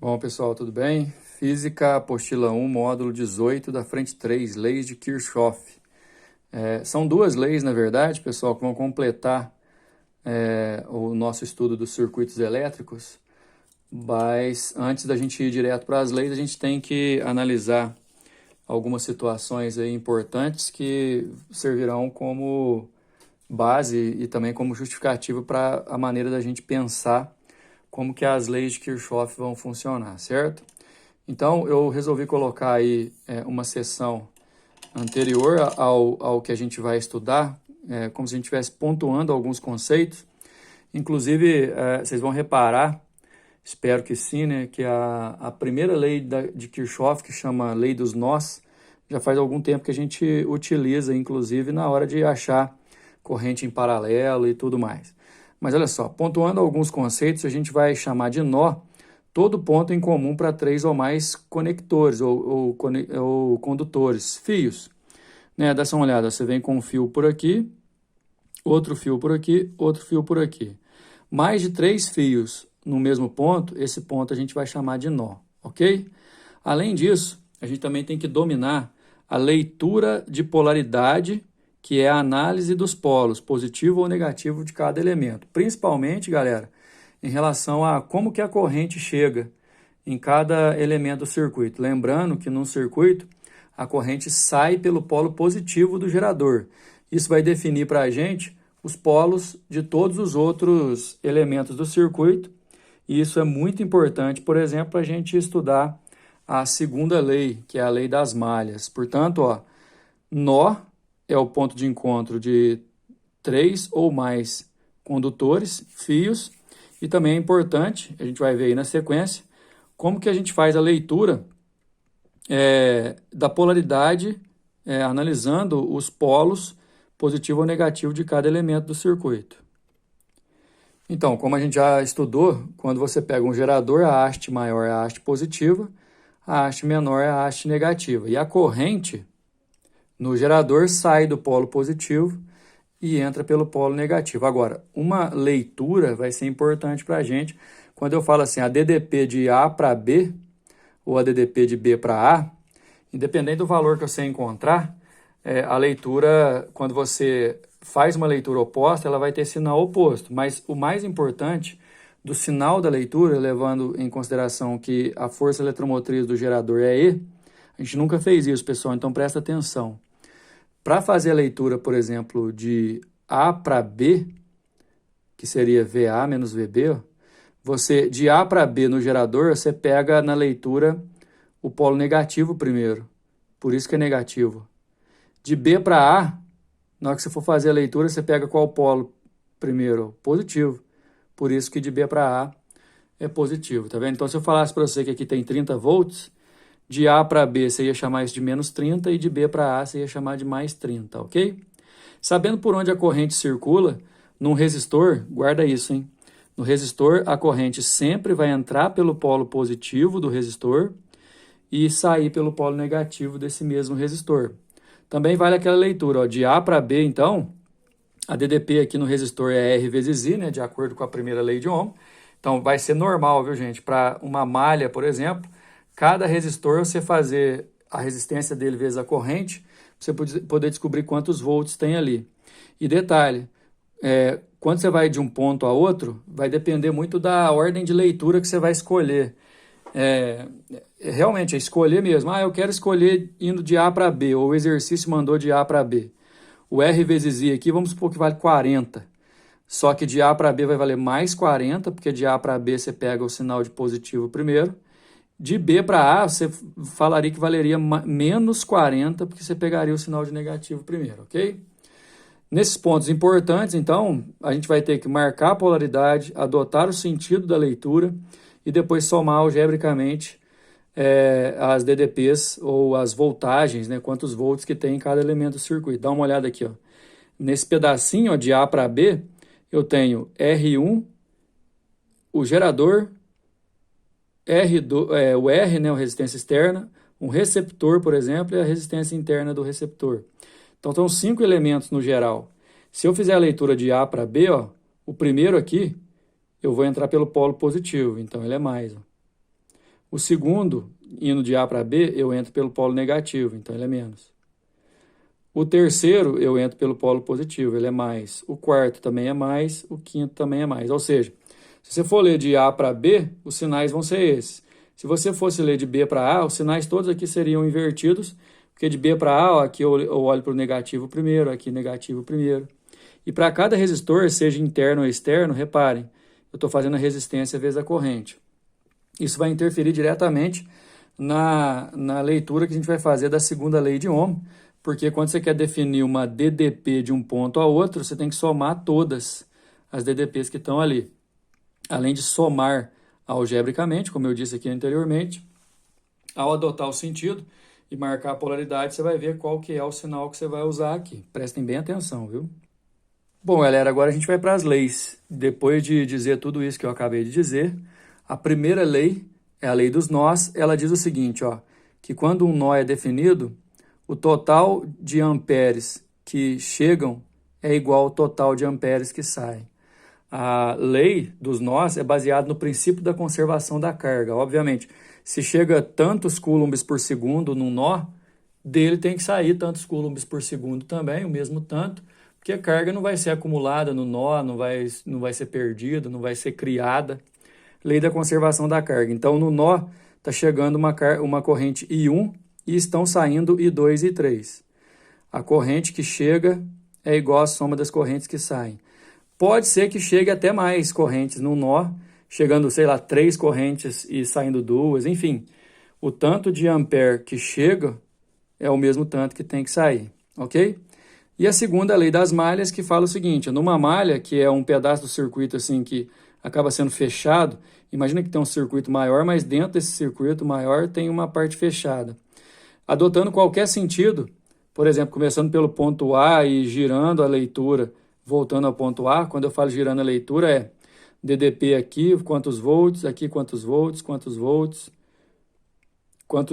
Bom, pessoal, tudo bem? Física, apostila 1, módulo 18, da frente 3, leis de Kirchhoff. São duas leis, na verdade, pessoal, que vão completar o nosso estudo dos circuitos elétricos, mas antes da gente ir direto para as leis, a gente tem que analisar algumas situações aí importantes que servirão como base e também como justificativa para a maneira da gente pensar como que as leis de Kirchhoff vão funcionar, certo? Então, eu resolvi colocar aí uma sessão anterior ao que a gente vai estudar, como se a gente estivesse pontuando alguns conceitos. Inclusive, vocês vão reparar, espero que sim, né, que a primeira lei de Kirchhoff, que chama Lei dos Nós, já faz algum tempo que a gente utiliza, inclusive, na hora de achar corrente em paralelo e tudo mais. Mas olha só, pontuando alguns conceitos, a gente vai chamar de nó todo ponto em comum para três ou mais conectores ou condutores, fios. Né? Dá só uma olhada, você vem com um fio por aqui, outro fio por aqui, outro fio por aqui. Mais de 3 fios no mesmo ponto, esse ponto a gente vai chamar de nó, ok? Além disso, a gente também tem que dominar a leitura de polaridade, que é a análise dos polos, positivo ou negativo de cada elemento. Principalmente, galera, em relação a como que a corrente chega em cada elemento do circuito. Lembrando que num circuito, a corrente sai pelo polo positivo do gerador. Isso vai definir para a gente os polos de todos os outros elementos do circuito. E isso é muito importante, por exemplo, para a gente estudar a segunda lei, que é a lei das malhas. Portanto, ó, nó é o ponto de encontro de 3 ou mais condutores, fios, e também é importante, a gente vai ver aí na sequência, como que a gente faz a leitura da polaridade, analisando os polos positivo ou negativo de cada elemento do circuito. Então, como a gente já estudou, quando você pega um gerador, a haste maior é a haste positiva, a haste menor é a haste negativa. E a corrente no gerador sai do polo positivo e entra pelo polo negativo. Agora, uma leitura vai ser importante para a gente. Quando eu falo assim, a DDP de A para B, ou a DDP de B para A, independente do valor que você encontrar, a leitura, quando você faz uma leitura oposta, ela vai ter sinal oposto. Mas o mais importante do sinal da leitura, levando em consideração que a força eletromotriz do gerador é E, a gente nunca fez isso, pessoal, então presta atenção. Para fazer a leitura, por exemplo, de A para B, que seria VA menos VB, você, de A para B no gerador, você pega na leitura o polo negativo primeiro, por isso que é negativo. De B para A, na hora que você for fazer a leitura, você pega qual polo primeiro? Positivo, por isso que de B para A é positivo, tá vendo? Então, se eu falasse para você que aqui tem 30 volts, de A para B você ia chamar isso de menos 30 e de B para A você ia chamar de mais 30, ok? Sabendo por onde a corrente circula, num resistor, guarda isso, hein? No resistor, a corrente sempre vai entrar pelo polo positivo do resistor e sair pelo polo negativo desse mesmo resistor. Também vale aquela leitura, ó, de A para B, então, a DDP aqui no resistor é R vezes I, né, de acordo com a primeira lei de Ohm. Então, vai ser normal, viu, gente? Para uma malha, por exemplo, cada resistor você fazer a resistência dele vezes a corrente, para você poder descobrir quantos volts tem ali. E detalhe, quando você vai de um ponto a outro, vai depender muito da ordem de leitura que você vai escolher. Realmente, é escolher mesmo. Eu quero escolher indo de A para B, ou o exercício mandou de A para B. O R vezes I aqui, vamos supor que vale 40. Só que de A para B vai valer mais 40, porque de A para B você pega o sinal de positivo primeiro. De B para A, você falaria que valeria menos 40, porque você pegaria o sinal de negativo primeiro, ok? Nesses pontos importantes, então, a gente vai ter que marcar a polaridade, adotar o sentido da leitura e depois somar algebricamente as DDPs ou as voltagens, né, quantos volts que tem em cada elemento do circuito. Dá uma olhada aqui, ó. Nesse pedacinho, ó, de A para B, eu tenho R1, o gerador, o R, né, a resistência externa, um receptor, por exemplo, e a resistência interna do receptor. Então, são 5 elementos no geral. Se eu fizer a leitura de A para B, ó, o primeiro aqui, eu vou entrar pelo polo positivo, então ele é mais. Ó. O segundo, indo de A para B, eu entro pelo polo negativo, então ele é menos. O terceiro, eu entro pelo polo positivo, ele é mais. O quarto também é mais, o quinto também é mais. Ou seja, se você for ler de A para B, os sinais vão ser esses. Se você fosse ler de B para A, os sinais todos aqui seriam invertidos, porque de B para A, ó, aqui eu olho para o negativo primeiro, aqui negativo primeiro. E para cada resistor, seja interno ou externo, reparem, eu estou fazendo a resistência vezes a corrente. Isso vai interferir diretamente na leitura que a gente vai fazer da segunda lei de Ohm, porque quando você quer definir uma DDP de um ponto a outro, você tem que somar todas as DDPs que estão ali. Além de somar algebricamente, como eu disse aqui anteriormente, ao adotar o sentido e marcar a polaridade, você vai ver qual que é o sinal que você vai usar aqui. Prestem bem atenção, viu? Bom, galera, agora a gente vai para as leis. Depois de dizer tudo isso que eu acabei de dizer, a primeira lei é a lei dos nós. Ela diz o seguinte, ó, que quando um nó é definido, o total de amperes que chegam é igual ao total de amperes que saem. A lei dos nós é baseada no princípio da conservação da carga. Obviamente, se chega tantos coulombs por segundo num nó, dele tem que sair tantos coulombs por segundo também, o mesmo tanto, porque a carga não vai ser acumulada no nó, não vai ser perdida, não vai ser criada. Lei da conservação da carga. Então, no nó está chegando uma corrente I1 e estão saindo I2 e I3. A corrente que chega é igual à soma das correntes que saem. Pode ser que chegue até mais correntes no nó, chegando, sei lá, 3 correntes e saindo 2, enfim. O tanto de ampere que chega é o mesmo tanto que tem que sair, ok? E a segunda lei das malhas que fala o seguinte, numa malha, que é um pedaço do circuito assim que acaba sendo fechado, imagina que tem um circuito maior, mas dentro desse circuito maior tem uma parte fechada. Adotando qualquer sentido, por exemplo, começando pelo ponto A e girando a leitura, voltando ao ponto A, quando eu falo girando a leitura é DDP aqui, quantos volts, aqui quantos volts, quantos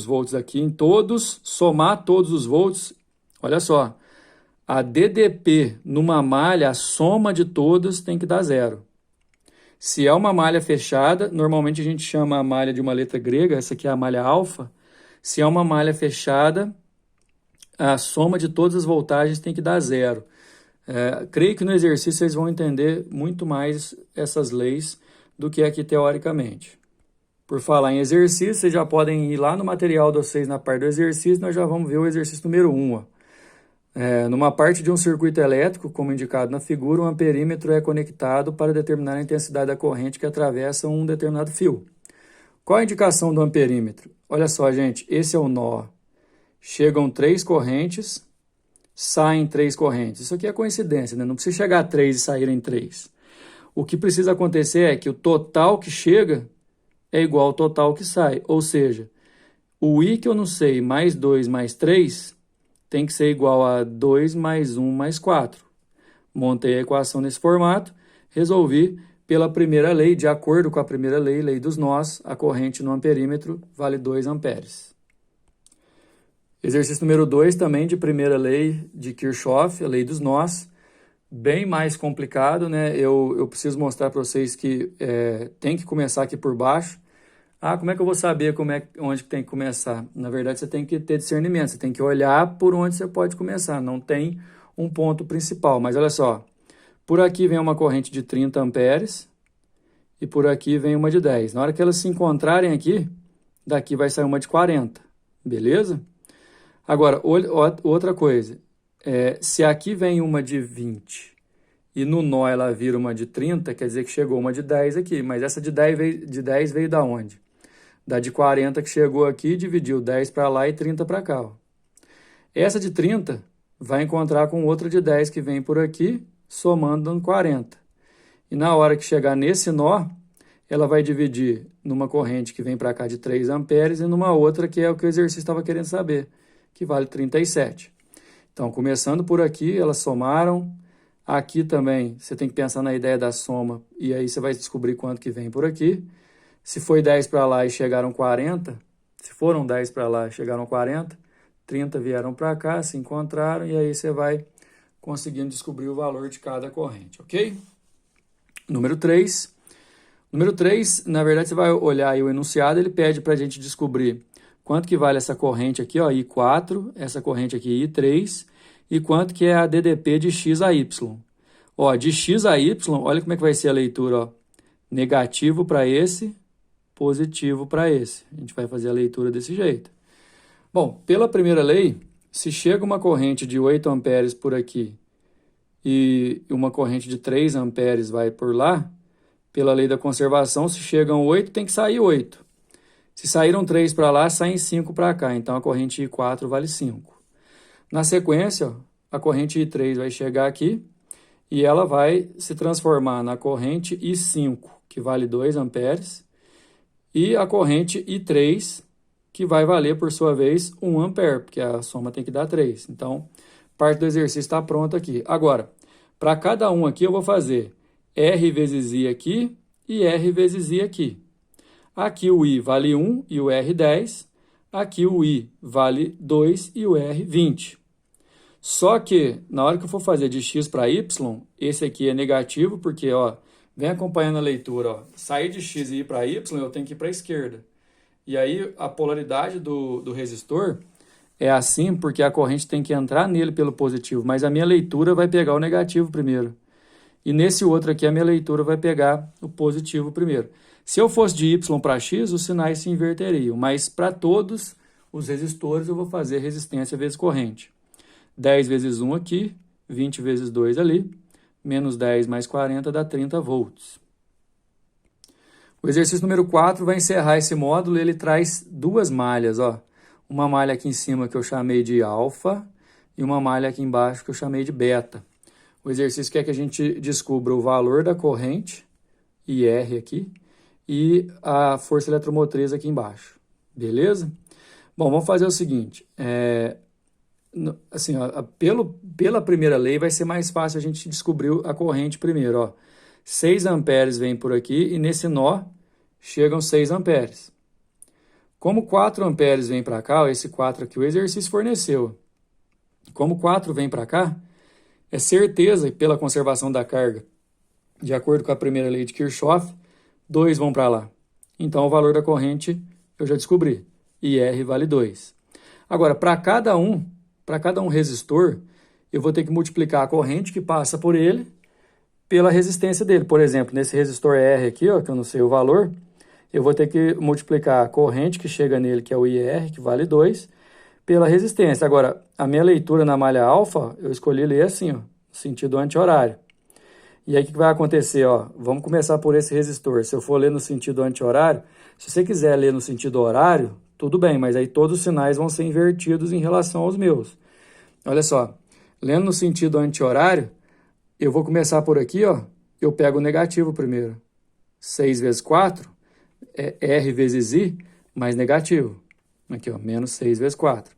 volts aqui, em todos, somar todos os volts, olha só, a DDP numa malha, a soma de todos tem que dar zero. Se é uma malha fechada, normalmente a gente chama a malha de uma letra grega, essa aqui é a malha alfa. Se é uma malha fechada, a soma de todas as voltagens tem que dar zero. Creio que no exercício vocês vão entender muito mais essas leis do que aqui teoricamente. Por falar em exercício, vocês já podem ir lá no material de vocês na parte do exercício, nós já vamos ver o exercício número 1. Ó. Numa parte de um circuito elétrico, como indicado na figura, um amperímetro é conectado para determinar a intensidade da corrente que atravessa um determinado fio. Qual a indicação do amperímetro? Olha só, gente, esse é o nó. Chegam 3 correntes, saem 3 correntes. Isso aqui é coincidência, né? Não precisa chegar a 3 e saírem 3. O que precisa acontecer é que o total que chega é igual ao total que sai. Ou seja, o I que eu não sei mais 2 mais 3 tem que ser igual a 2 mais 1 mais 4. Montei a equação nesse formato, resolvi pela primeira lei, de acordo com a primeira lei, lei dos nós, a corrente no amperímetro vale 2 amperes. Exercício número 2, também de primeira lei de Kirchhoff, a lei dos nós, bem mais complicado, né? Eu preciso mostrar para vocês que tem que começar aqui por baixo. Como é que eu vou saber onde tem que começar? Na verdade, você tem que ter discernimento, você tem que olhar por onde você pode começar, não tem um ponto principal. Mas olha só, por aqui vem uma corrente de 30 amperes e por aqui vem uma de 10. Na hora que elas se encontrarem aqui, daqui vai sair uma de 40, beleza? Agora, outra coisa, se aqui vem uma de 20 e no nó ela vira uma de 30, quer dizer que chegou uma de 10 aqui, mas essa de 10 veio da onde? Da de 40 que chegou aqui, dividiu 10 para lá e 30 para cá. Ó. Essa de 30 vai encontrar com outra de 10 que vem por aqui, somando dando 40. E na hora que chegar nesse nó, ela vai dividir numa corrente que vem para cá de 3 amperes e numa outra que é o que o exercício estava querendo saber, que vale 37. Então, começando por aqui, elas somaram. Aqui também, você tem que pensar na ideia da soma, e aí você vai descobrir quanto que vem por aqui. Se foi 10 para lá e chegaram 40, se foram 10 para lá e chegaram 40, 30 vieram para cá, se encontraram, e aí você vai conseguindo descobrir o valor de cada corrente, ok? Número 3, Número 3, na verdade, você vai olhar aí o enunciado, ele pede para a gente descobrir quanto que vale essa corrente aqui, ó, I4, essa corrente aqui, I3, e quanto que é a DDP de X a Y. Ó, de X a Y, olha como é que vai ser a leitura, ó. Negativo para esse, positivo para esse. A gente vai fazer a leitura desse jeito. Bom, pela primeira lei, se chega uma corrente de 8 amperes por aqui e uma corrente de 3 amperes vai por lá, pela lei da conservação, se chegam 8, tem que sair 8. Se saíram 3 para lá, saem 5 para cá. Então, a corrente I4 vale 5. Na sequência, ó, a corrente I3 vai chegar aqui e ela vai se transformar na corrente I5, que vale 2 amperes, e a corrente I3, que vai valer, por sua vez, 1 ampere, porque a soma tem que dar 3. Então, parte do exercício está pronta aqui. Agora, para cada um aqui, eu vou fazer R vezes I aqui e R vezes I aqui. Aqui o I vale 1 e o R 10. Aqui o I vale 2 e o R 20. Só que, na hora que eu for fazer de X para Y, esse aqui é negativo, porque, ó, vem acompanhando a leitura, ó. Sair de X e ir para Y, eu tenho que ir para a esquerda. E aí, a polaridade do resistor é assim, porque a corrente tem que entrar nele pelo positivo, mas a minha leitura vai pegar o negativo primeiro. E nesse outro aqui, a minha leitura vai pegar o positivo primeiro. Se eu fosse de Y para X, os sinais se inverteriam, mas para todos os resistores eu vou fazer resistência vezes corrente. 10 vezes 1 aqui, 20 vezes 2 ali, menos 10 mais 40 dá 30 volts. O exercício número 4 vai encerrar esse módulo, ele traz duas malhas, ó. Uma malha aqui em cima que eu chamei de alfa e uma malha aqui embaixo que eu chamei de beta. O exercício quer que a gente descubra o valor da corrente, IR aqui, e a força eletromotriz aqui embaixo. Beleza? Bom, vamos fazer o seguinte. Assim, ó, pela primeira lei vai ser mais fácil a gente descobrir a corrente primeiro. Ó. 6 amperes vem por aqui e nesse nó chegam 6 amperes. Como 4 amperes vem para cá, ó, esse 4 aqui o exercício forneceu. Como 4 vem para cá, é certeza pela conservação da carga, de acordo com a primeira lei de Kirchhoff, 2 vão para lá. Então, o valor da corrente eu já descobri. IR vale 2. Agora, para cada um resistor, eu vou ter que multiplicar a corrente que passa por ele pela resistência dele. Por exemplo, nesse resistor R aqui, ó, que eu não sei o valor, eu vou ter que multiplicar a corrente que chega nele, que é o IR, que vale 2, pela resistência. Agora, a minha leitura na malha alfa, eu escolhi ler assim, ó, sentido anti-horário. E aí, o que vai acontecer? Ó? Vamos começar por esse resistor. Se eu for ler no sentido anti-horário, se você quiser ler no sentido horário, tudo bem, mas aí todos os sinais vão ser invertidos em relação aos meus. Olha só, lendo no sentido anti-horário, eu vou começar por aqui, ó, eu pego o negativo primeiro. 6 vezes 4 é R vezes I mais negativo. Aqui, ó, menos 6 vezes 4.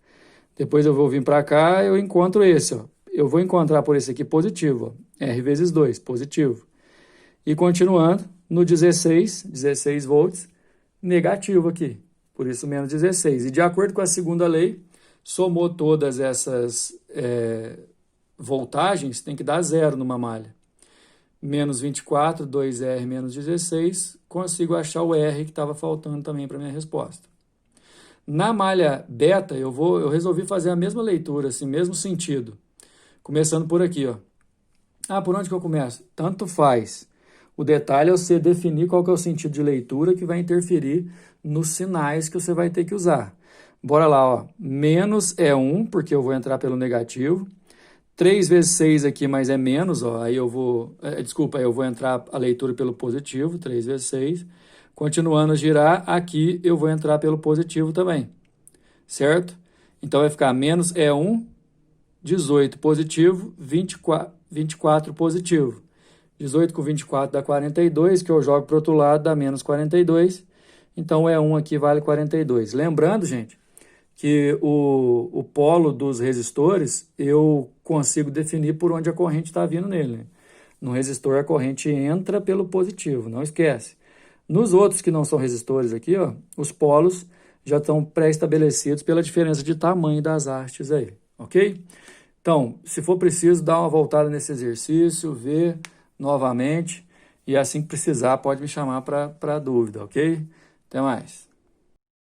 Depois eu vou vir para cá, eu encontro esse, ó. Eu vou encontrar por esse aqui positivo, ó, R vezes 2, positivo. E continuando, no 16 volts, negativo aqui, por isso menos 16. E de acordo com a segunda lei, somou todas essas voltagens, tem que dar 0 numa malha. Menos 24, 2R menos 16, consigo achar o R que estava faltando também para minha resposta. Na malha beta, eu resolvi fazer a mesma leitura, assim, mesmo sentido. Começando por aqui, ó. Ah, por onde que eu começo? Tanto faz. O detalhe é você definir qual que é o sentido de leitura que vai interferir nos sinais que você vai ter que usar. Bora lá, ó. Menos é 1, porque eu vou entrar pelo negativo. 3 vezes 6 aqui, mas é menos, ó. Aí eu vou... desculpa, aí eu vou entrar a leitura pelo positivo, 3 vezes 6. Continuando a girar, aqui eu vou entrar pelo positivo também. Certo? Então vai ficar menos é 1, 18 positivo, 24 positivo. 18 com 24 dá 42, que eu jogo para o outro lado dá menos 42. Então, é 1 aqui vale 42. Lembrando, gente, que o polo dos resistores eu consigo definir por onde a corrente está vindo nele. Né? No resistor, a corrente entra pelo positivo, não esquece. Nos outros que não são resistores aqui, ó, os polos já estão pré-estabelecidos pela diferença de tamanho das hastes aí, ok? Então, se for preciso, dá uma voltada nesse exercício, ver novamente. E assim que precisar, pode me chamar para dúvida, ok? Até mais.